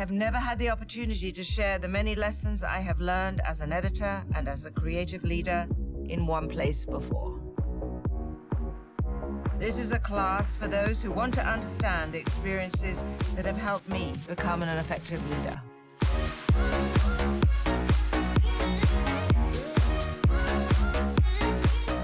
have never had the opportunity to share the many lessons I have learned as an editor and as a creative leader in one place before. This is a class for those who want to understand the experiences that have helped me become an effective leader.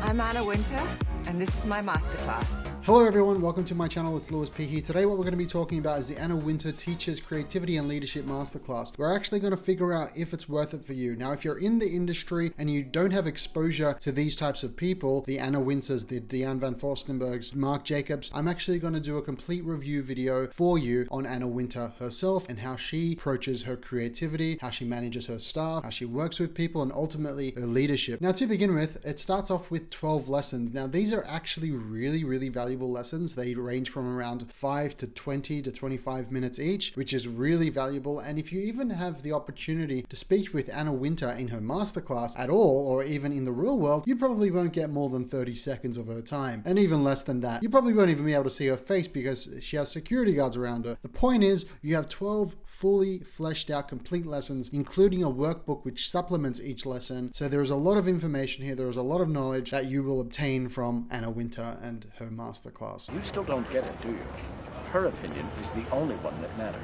I'm Anna Wintour, and this is my masterclass. Hello everyone, welcome to my channel. It's Lewis P here. Today what we're going to be talking about is the Anna Wintour Teaches Creativity and Leadership Masterclass. We're actually going to figure out if it's worth it for you. Now, if you're in the industry and you don't have exposure to these types of people, the Anna Wintours, the Diane van Furstenbergs, Marc Jacobs, I'm actually going to do a complete review video for you on Anna Wintour herself and how she approaches her creativity, how she manages her staff, how she works with people, and ultimately her leadership. Now, to begin with, it starts off with 12 lessons. Now, these are actually really valuable lessons. They range from around 5 to 20 to 25 minutes each, which is really valuable. And if you even have the opportunity to speak with Anna Wintour in her masterclass at all, or even in the real world, you probably won't get more than 30 seconds of her time, and even less than that. You probably won't even be able to see her face because she has security guards around her. The point is, you have 12 fully fleshed out complete lessons, including a workbook which supplements each lesson. So there is a lot of information here. There is a lot of knowledge that you will obtain from Anna Wintour and her masterclass. You still don't get it, do you? Her opinion is the only one that matters.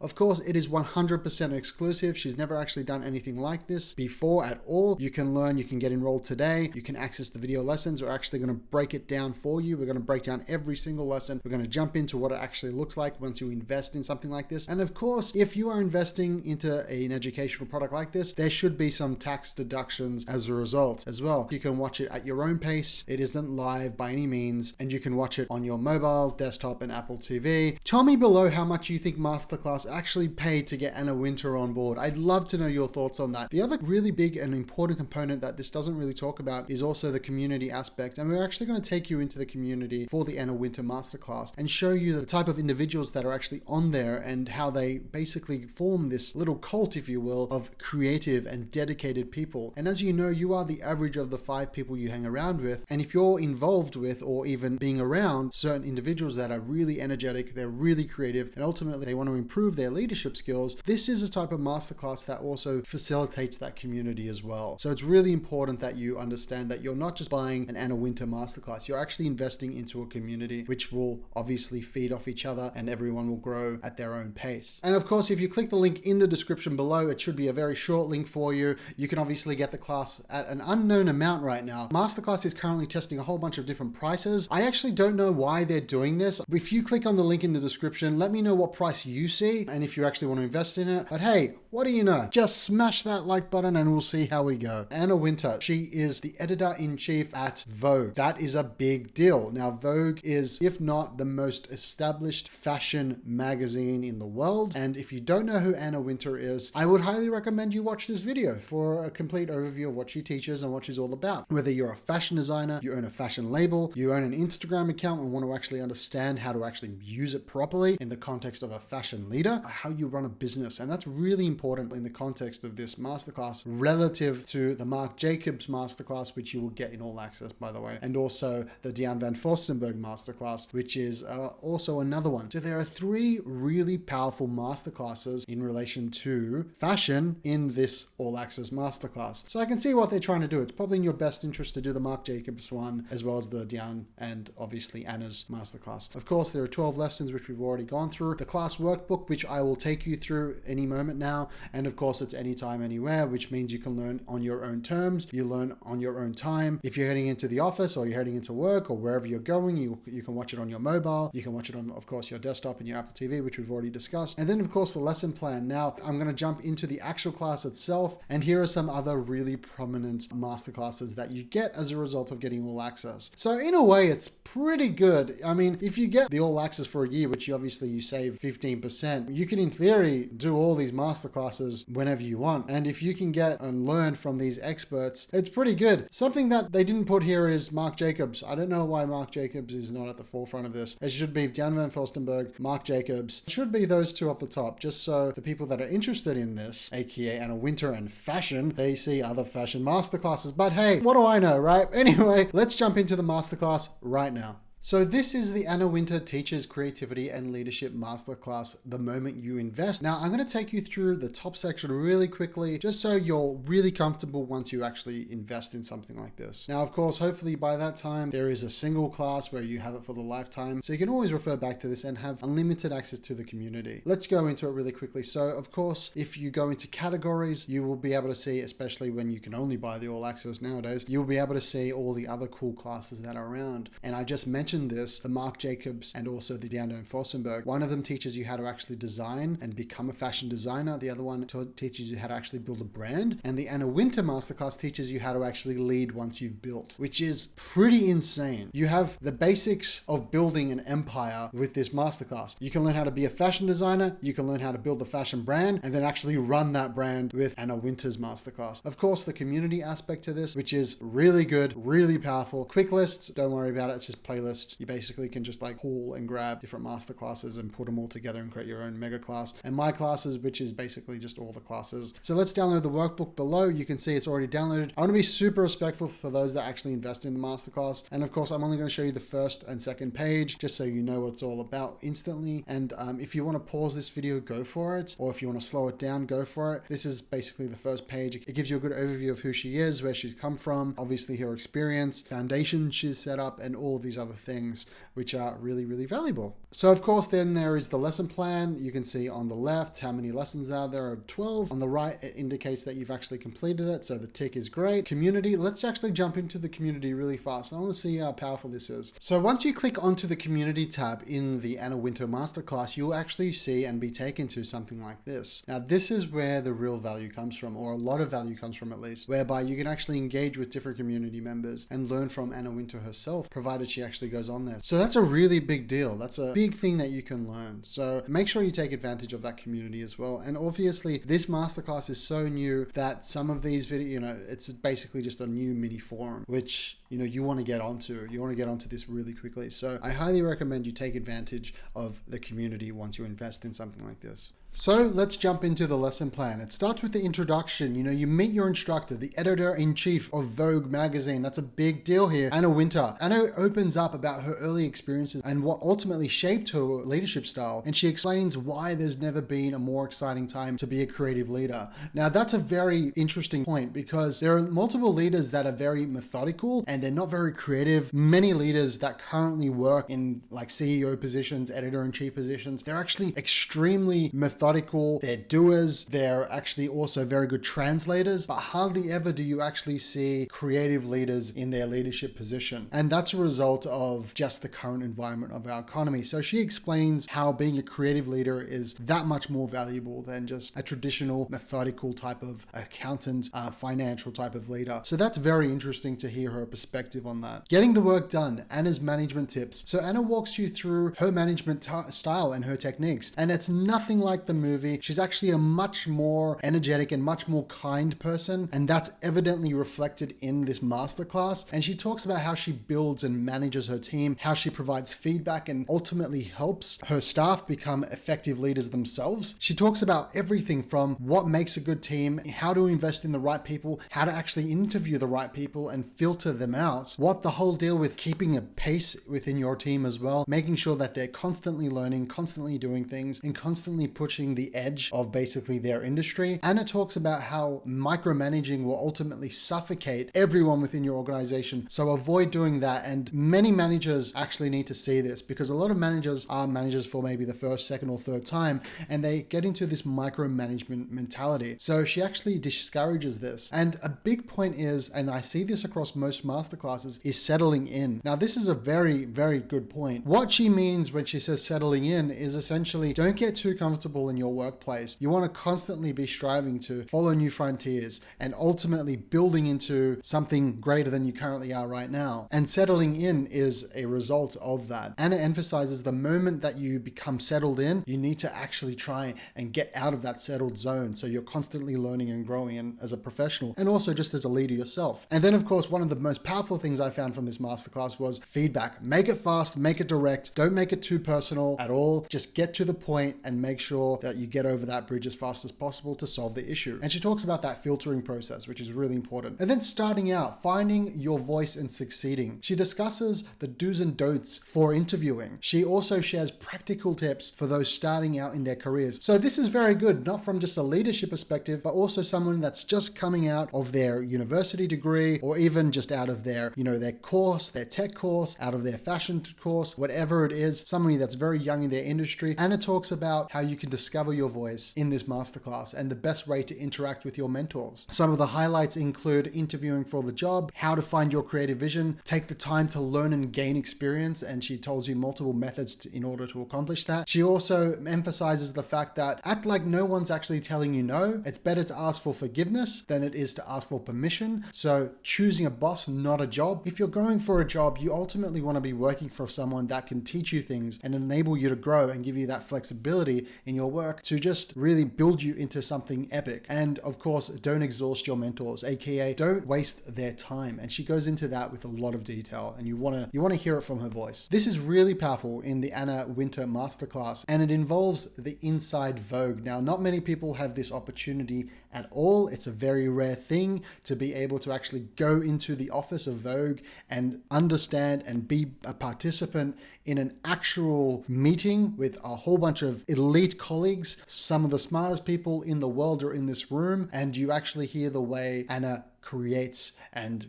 Of course, it is 100% exclusive. She's never actually done anything like this before at all. You can learn, you can get enrolled today. You can access the video lessons. We're actually going to break it down for you. We're going to break down every single lesson. We're going to jump into what it actually looks like once you invest in something like this. And of course, if you are investing into an educational product like this, there should be some tax deductions as a result as well. You can watch it at your own pace. It isn't live by any means, and you can watch it on your mobile, desktop, and Apple TV. Tell me below how much you think Masterclass actually paid to get Anna Wintour on board. I'd love to know your thoughts on that. The other really big and important component that this doesn't really talk about is also the community aspect. And we're actually going to take you into the community for the Anna Wintour Masterclass and show you the type of individuals that are actually on there and how they basically form this little cult, if you will, of creative and dedicated people. And as you know, you are the average of the 5 people you hang around with. And if you're involved with or even being around certain individuals that are really energetic, they're really creative, and ultimately they want to improve their leadership skills, this is a type of masterclass that also facilitates that community as well. So it's really important that you understand that you're not just buying an Anna Wintour masterclass, you're actually investing into a community which will obviously feed off each other and everyone will grow at their own pace. And of course, if you click the link in the description below, it should be a very short link for you. You can obviously get the class at an unknown amount right now. Masterclass is currently testing a whole bunch of different prices. I actually don't know why they're doing this. If you click on the link in the description, let me know what price you see and if you actually want to invest in it. But hey, what do you know? Just smash that like button and we'll see how we go. Anna Wintour, she is the editor-in-chief at Vogue. That is a big deal. Now, Vogue is, if not the most established fashion magazine in the world. And if you don't know who Anna Wintour is, I would highly recommend you watch this video for a complete overview of what she teaches and what she's all about. Whether you're a fashion designer, you own a fashion label, you own an Instagram account and want to actually understand how to actually use it properly in the context of a fashion leader, how you run a business. And that's really important in the context of this masterclass relative to the Marc Jacobs masterclass, which you will get in all access, by the way, and also the Diane van Furstenberg masterclass, which is also another one. So there are 3 really powerful masterclasses in relation to fashion in this all access masterclass. So I can see what they're trying to do. It's probably in your best interest to do the Marc Jacobs one as well as the Diane and obviously Anna's masterclass. Of course, there are 12 lessons which we've already gone through. The class workbook, which I will take you through any moment now. And of course, it's anytime, anywhere, which means you can learn on your own terms. You learn on your own time. If you're heading into the office or you're heading into work or wherever you're going, you can watch it on your mobile. You can watch it on, of course, your desktop and your Apple TV, which we've already discussed. And then, of course, the lesson plan. Now, I'm going to jump into the actual class itself. And here are some other really prominent masterclasses that you get as a result of getting all access. So in a way, it's pretty good. I mean, if you get the all access for a year, which obviously you save 15%, you can in theory do all these masterclasses whenever you want. And if you can get and learn from these experts, it's pretty good. Something that they didn't put here is Marc Jacobs. I don't know why Marc Jacobs is not at the forefront of this. It should be Diane van Furstenberg, Marc Jacobs. It should be those 2 up the top, just so the people that are interested in this, aka Anna Wintour and fashion, they see other fashion masterclasses. But hey, what do I know, right? Anyway, let's jump into the masterclass right now. So this is the Anna Wintour Teaches Creativity and Leadership Masterclass, The Moment You Invest. Now, I'm going to take you through the top section really quickly, just so you're really comfortable once you actually invest in something like this. Now, of course, hopefully by that time, there is a single class where you have it for the lifetime. So you can always refer back to this and have unlimited access to the community. Let's go into it really quickly. So of course, if you go into categories, you will be able to see, especially when you can only buy the all access nowadays, you'll be able to see all the other cool classes that are around. And I just mentioned this, the Marc Jacobs and also the Diana Fossenberg. One of them teaches you how to actually design and become a fashion designer. The other one teaches you how to actually build a brand. And the Anna Wintour Masterclass teaches you how to actually lead once you've built, which is pretty insane. You have the basics of building an empire with this masterclass. You can learn how to be a fashion designer, you can learn how to build a fashion brand, and then actually run that brand with Anna Wintour's Masterclass. Of course, the community aspect to this, which is really good, really powerful. Quick lists, don't worry about it, it's just playlists. You basically can just like pull and grab different master classes and put them all together and create your own mega class. And my classes, which is basically just all the classes. So let's download the workbook below. You can see it's already downloaded. I want to be super respectful for those that actually invest in the masterclass. And of course, I'm only going to show you the first and second page, just so you know what it's all about instantly. And if you want to pause this video, go for it. Or if you want to slow it down, go for it. This is basically the first page. It gives you a good overview of who she is, where she's come from, obviously her experience, foundation she's set up, and all of these other things, which are really, really valuable. So of course, then there is the lesson plan. You can see on the left how many lessons are there. Are 12. On the right, it indicates that you've actually completed it. So the tick is great. Community. Let's actually jump into the community really fast. I want to see how powerful this is. So once you click onto the community tab in the Anna Wintour Masterclass, you'll actually see and be taken to something like this. Now, this is where the real value comes from, or a lot of value comes from at least, whereby you can actually engage with different community members and learn from Anna Wintour herself, provided she actually goes on there. So that's a really big deal. That's a big thing that you can learn. So make sure you take advantage of that community as well. And obviously this masterclass is so new that some of these videos, it's basically just a new mini forum, which, you want to get onto. You want to get onto this really quickly. So I highly recommend you take advantage of the community once you invest in something like this. So let's jump into the lesson plan. It starts with the introduction. You meet your instructor, the editor-in-chief of Vogue magazine. That's a big deal here, Anna Wintour. Anna opens up about her early experiences and what ultimately shaped her leadership style. And she explains why there's never been a more exciting time to be a creative leader. Now, that's a very interesting point because there are multiple leaders that are very methodical and they're not very creative. Many leaders that currently work in like CEO positions, editor-in-chief positions, they're actually extremely methodical. They're doers. They're actually also very good translators, but hardly ever do you actually see creative leaders in their leadership position. And that's a result of just the current environment of our economy. So she explains how being a creative leader is that much more valuable than just a traditional methodical type of accountant, financial type of leader. So that's very interesting to hear her perspective on that. Getting the work done, Anna's management tips. So Anna walks you through her management style and her techniques, and it's nothing like the movie. She's actually a much more energetic and much more kind person, and that's evidently reflected in this masterclass. And she talks about how she builds and manages her team, how she provides feedback and ultimately helps her staff become effective leaders themselves. She talks about everything from what makes a good team, how to invest in the right people, how to actually interview the right people and filter them out, what the whole deal with keeping a pace within your team as well, making sure that they're constantly learning, constantly doing things, and constantly pushing the edge of basically their industry. Anna talks about how micromanaging will ultimately suffocate everyone within your organization. So avoid doing that. And many managers actually need to see this because a lot of managers are managers for maybe the first, second, or third time, and they get into this micromanagement mentality. So she actually discourages this. And a big point is, and I see this across most masterclasses, is settling in. Now, this is a very, very good point. What she means when she says settling in is essentially don't get too comfortable in your workplace. You want to constantly be striving to follow new frontiers and ultimately building into something greater than you currently are right now. And settling in is a result of that. Anna emphasizes the moment that you become settled in, you need to actually try and get out of that settled zone. So you're constantly learning and growing and as a professional and also just as a leader yourself. And then of course, one of the most powerful things I found from this masterclass was feedback. Make it fast, make it direct. Don't make it too personal at all. Just get to the point and make sure that you get over that bridge as fast as possible to solve the issue. And she talks about that filtering process, which is really important. And then starting out, finding your voice and succeeding. She discusses the do's and don'ts for interviewing. She also shares practical tips for those starting out in their careers. So this is very good, not from just a leadership perspective, but also someone that's just coming out of their university degree, or even just out of their, their course, their tech course, out of their fashion course, whatever it is, somebody that's very young in their industry. Anna talks about how you can discover your voice in this masterclass and the best way to interact with your mentors. Some of the highlights include interviewing for the job, how to find your creative vision, take the time to learn and gain experience, and she tells you multiple methods in order to accomplish that. She also emphasizes the fact that act like no one's actually telling you no. It's better to ask for forgiveness than it is to ask for permission. So choosing a boss, not a job. If you're going for a job, you ultimately want to be working for someone that can teach you things and enable you to grow and give you that flexibility in your work to just really build you into something epic. And of course, don't exhaust your mentors, aka don't waste their time. And she goes into that with a lot of detail, and you want to hear it from her voice. This is really powerful in the Anna Wintour Masterclass, and it involves the inside Vogue. Now, not many people have this opportunity at all. It's a very rare thing to be able to actually go into the office of Vogue and understand and be a participant in an actual meeting with a whole bunch of elite colleagues. Some of the smartest people in the world are in this room, and you actually hear the way Anna creates and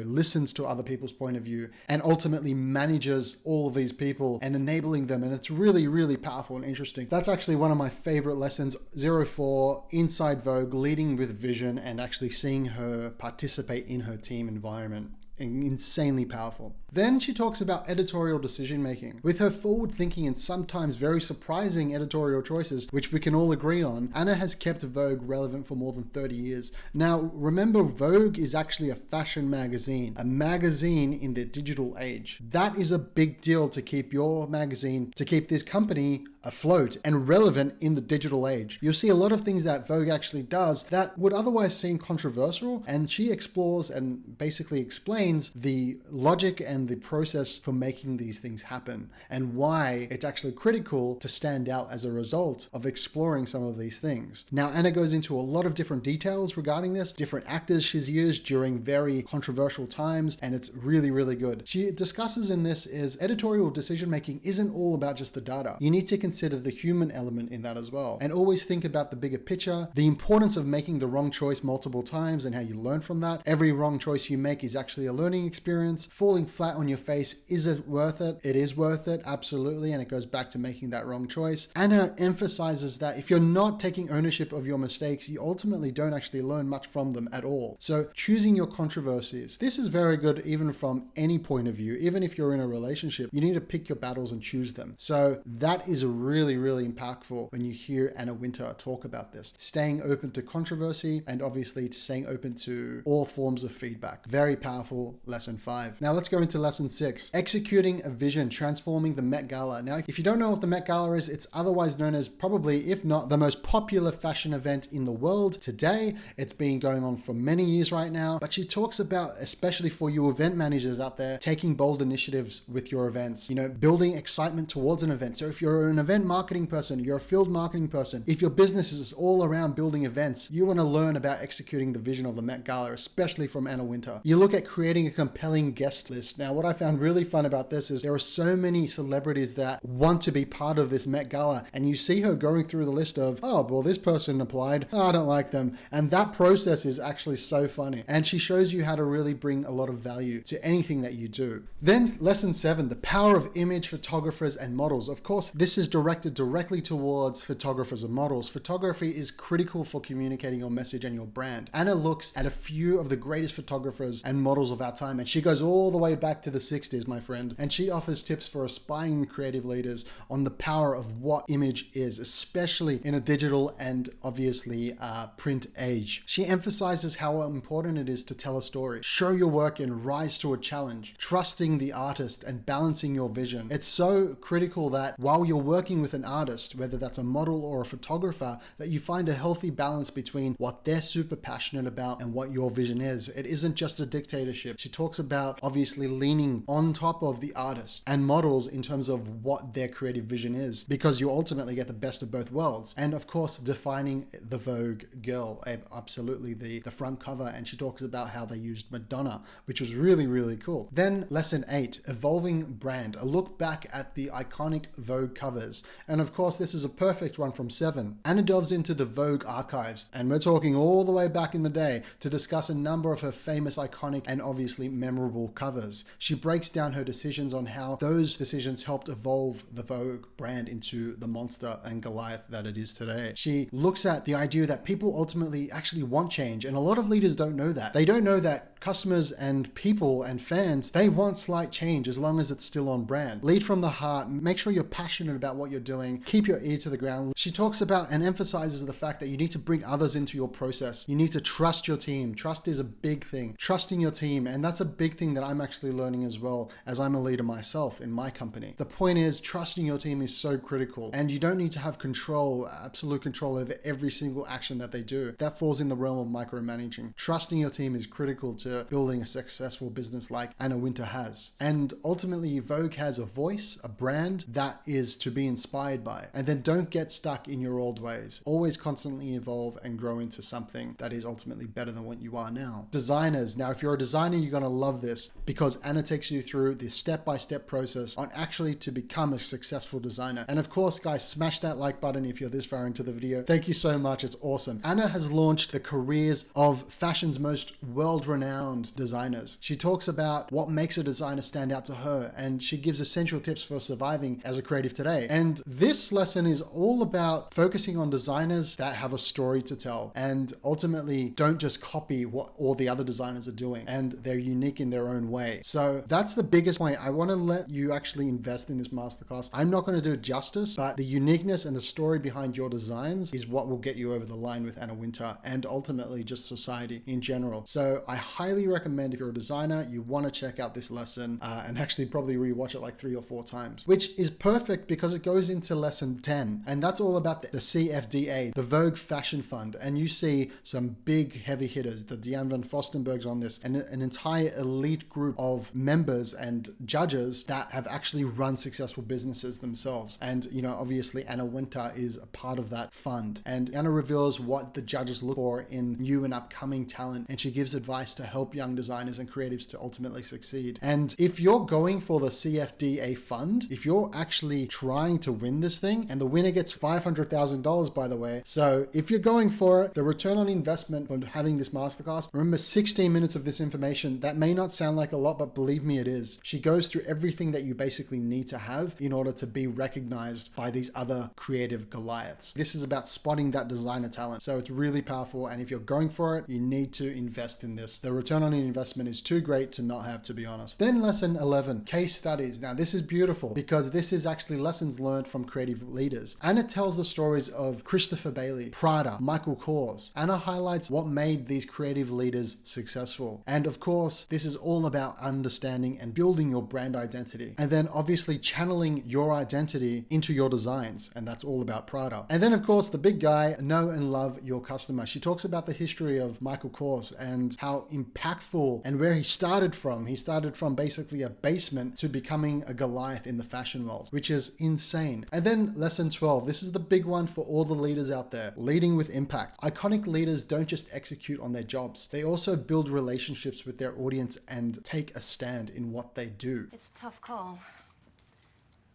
listens to other people's point of view and ultimately manages all of these people and enabling them. And it's really, really powerful and interesting. That's actually one of my favorite lessons, 04, Inside Vogue, leading with vision and actually seeing her participate in her team environment. Insanely powerful. Then she talks about editorial decision making. With her forward thinking and sometimes very surprising editorial choices, which we can all agree on, Anna has kept Vogue relevant for more than 30 years. Now, remember, Vogue is actually a fashion magazine, a magazine in the digital age. That is a big deal to keep your magazine, to keep this company afloat and relevant in the digital age. You'll see a lot of things that Vogue actually does that would otherwise seem controversial, and she explores and basically explains the logic and the process for making these things happen and why it's actually critical to stand out as a result of exploring some of these things. Now, Anna goes into a lot of different details regarding this, different actors she's used during very controversial times, and it's really, really good. She discusses in this is editorial decision making isn't all about just the data. You need to consider the human element in that as well, and always think about the bigger picture, the importance of making the wrong choice multiple times and how you learn from that. Every wrong choice you make is actually a learning experience. Falling flat on your face, is it worth it? It is worth it, absolutely, and it goes back to making that wrong choice. Anna emphasizes that if you're not taking ownership of your mistakes, you ultimately don't actually learn much from them at all. So choosing your controversies, this is very good even from any point of view. Even if you're in a relationship, you need to pick your battles and choose them. So that is really, really impactful when you hear Anna Wintour talk about this. Staying open to controversy and obviously staying open to all forms of feedback. Very powerful lesson 5. Now let's go into lesson 6. Executing a vision, transforming the Met Gala. Now, if you don't know what the Met Gala is, it's otherwise known as probably, if not the most popular fashion event in the world today. It's been going on for many years right now, but she talks about, especially for you event managers out there, taking bold initiatives with your events, building excitement towards an event. So if you're an event marketing person, you're a field marketing person, if your business is all around building events, you want to learn about executing the vision of the Met Gala, especially from Anna Wintour. You look at creating a compelling guest list. Now, what I found really fun about this is there are so many celebrities that want to be part of this Met Gala, and you see her going through the list of, oh, well, this person applied, oh, I don't like them. And that process is actually so funny. And she shows you how to really bring a lot of value to anything that you do. Then lesson 7, the power of image photographers and models. Of course, this is directed directly towards photographers and models. Photography is critical for communicating your message and your brand. Anna looks at a few of the greatest photographers and models of our time, and she goes all the way back to the 60s, my friend, and she offers tips for aspiring creative leaders on the power of what image is, especially in a digital and obviously print age. She emphasizes how important it is to tell a story, show your work and rise to a challenge, trusting the artist and balancing your vision. It's so critical that while you're working working with an artist, whether that's a model or a photographer, that you find a healthy balance between what they're super passionate about and what your vision is. It isn't just a dictatorship. She talks about obviously leaning on top of the artist and models in terms of what their creative vision is, because you ultimately get the best of both worlds. And of course, defining the Vogue girl, absolutely the front cover. And she talks about how they used Madonna, which was really, really cool. Then lesson 8, evolving brand, a look back at the iconic Vogue covers. And of course, this is a perfect one from 7. Anna delves into the Vogue archives, and we're talking all the way back in the day, to discuss a number of her famous, iconic, and obviously memorable covers. She breaks down her decisions on how those decisions helped evolve the Vogue brand into the monster and Goliath that it is today. She looks at the idea that people ultimately actually want change, and a lot of leaders don't know that. They don't know that customers and people and fans, they want slight change as long as it's still on brand. Lead from the heart, make sure you're passionate about what you're doing, keep your ear to the ground. She talks about and emphasizes the fact that you need to bring others into your process. You need to trust your team. Trust is a big thing. Trusting your team, and that's a big thing that I'm actually learning as well, as I'm a leader myself in my company. The point is, trusting your team is so critical, and you don't need to have control, absolute control over every single action that they do. That falls in the realm of micromanaging. Trusting your team is critical to building a successful business like Anna Wintour has. And ultimately, Vogue has a voice, a brand that is to be inspired by. And then don't get stuck in your old ways. Always constantly evolve and grow into something that is ultimately better than what you are now. Designers. Now, if you're a designer, you're going to love this, because Anna takes you through the step-by-step process on actually to become a successful designer. And of course, guys, smash that like button if you're this far into the video. Thank you so much. It's awesome. Anna has launched the careers of fashion's most world-renowned designers. She talks about what makes a designer stand out to her, and she gives essential tips for surviving as a creative today. And this lesson is all about focusing on designers that have a story to tell, and ultimately don't just copy what all the other designers are doing, and they're unique in their own way. So that's the biggest point. I want to let you actually invest in this masterclass. I'm not going to do it justice, but the uniqueness and the story behind your designs is what will get you over the line with Anna Wintour, and ultimately just society in general. So I highly recommend, if you're a designer, you want to check out this lesson and actually probably rewatch it like 3 or 4 times, which is perfect because it goes into lesson 10, and that's all about the CFDA, the Vogue Fashion Fund. And you see some big heavy hitters, the Diane van Fostenberg's on this, and an entire elite group of members and judges that have actually run successful businesses themselves. And you know, obviously Anna Wintour is a part of that fund, and Anna reveals what the judges look for in new and upcoming talent, and she gives advice to help young designers and creatives to ultimately succeed. And if you're going for the CFDA fund, if you're actually trying to win this thing, and the winner gets $500,000, by the way, so if you're going for it, the return on investment on having this masterclass, remember 16 minutes of this information, that may not sound like a lot, but believe me, it is. She goes through everything that you basically need to have in order to be recognized by these other creative Goliaths. This is about spotting that designer talent. So it's really powerful, and if you're going for it, you need to invest in this. The return on investment is too great to not have, to be honest. Then lesson 11, case studies. Now this is beautiful because this is actually lessons learned from creative leaders. Anna tells the stories of Christopher Bailey, Prada, Michael Kors. Anna highlights what made these creative leaders successful. And of course, this is all about understanding and building your brand identity. And then obviously channeling your identity into your designs. And that's all about Prada. And then of course, the big guy, know and love your customer. She talks about the history of Michael Kors and how impactful and where he started from. He started from basically a basement to becoming a Goliath in the fashion world, which is insane. And then lesson 12, this is the big one for all the leaders out there, leading with impact. Iconic leaders don't just execute on their jobs. They also build relationships with their audience and take a stand in what they do. It's a tough call.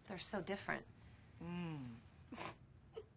They're so different.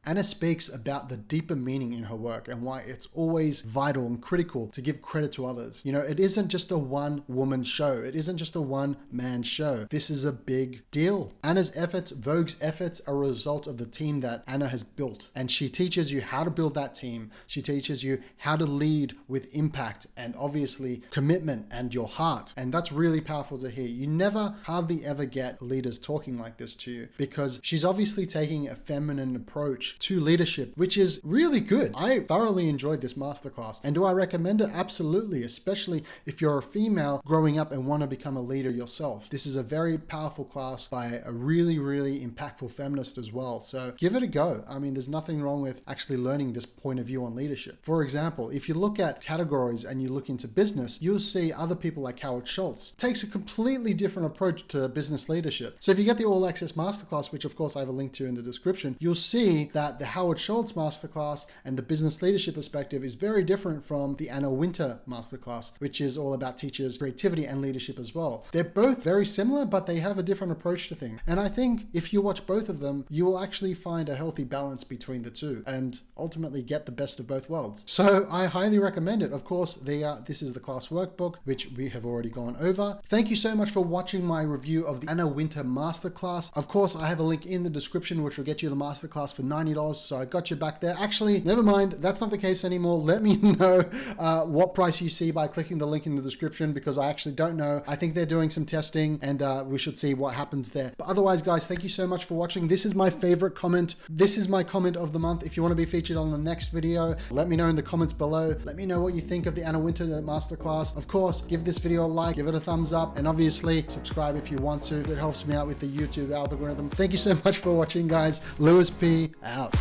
Anna speaks about the deeper meaning in her work and why it's always vital and critical to give credit to others. You know, it isn't just a one-woman show. It isn't just a one-man show. This is a big deal. Anna's efforts, Vogue's efforts, are a result of the team that Anna has built. And she teaches you how to build that team. She teaches you how to lead with impact and obviously commitment and your heart. And that's really powerful to hear. You never hardly ever get leaders talking like this to you, because she's obviously taking a feminine approach approach to leadership, which is really good. I thoroughly enjoyed this masterclass. And do I recommend it? Absolutely, especially if you're a female growing up and want to become a leader yourself. This is a very powerful class by a really, really impactful feminist as well. So give it a go. I mean, there's nothing wrong with actually learning this point of view on leadership. For example, if you look at categories and you look into business, you'll see other people like Howard Schultz takes a completely different approach to business leadership. So if you get the All Access Masterclass, which of course I have a link to in the description, you'll see that the Howard Schultz Masterclass and the business leadership perspective is very different from the Anna Wintour Masterclass, which is all about teachers' creativity and leadership as well. They're both very similar, but they have a different approach to things. And I think if you watch both of them, you will actually find a healthy balance between the two and ultimately get the best of both worlds. So I highly recommend it. Of course, this is the class workbook, which we have already gone over. Thank you so much for watching my review of the Anna Wintour Masterclass. Of course, I have a link in the description, which will get you the masterclass for $90. So I got you back there. Actually, never mind. That's not the case anymore. Let me know what price you see by clicking the link in the description, because I actually don't know. I think they're doing some testing and we should see what happens there. But otherwise, guys, thank you so much for watching. This is my favorite comment. This is my comment of the month. If you want to be featured on the next video, let me know in the comments below. Let me know what you think of the Anna Wintour Masterclass. Of course, give this video a like, give it a thumbs up, and obviously subscribe if you want to. That helps me out with the YouTube algorithm. Thank you so much for watching, guys. Lewis P out.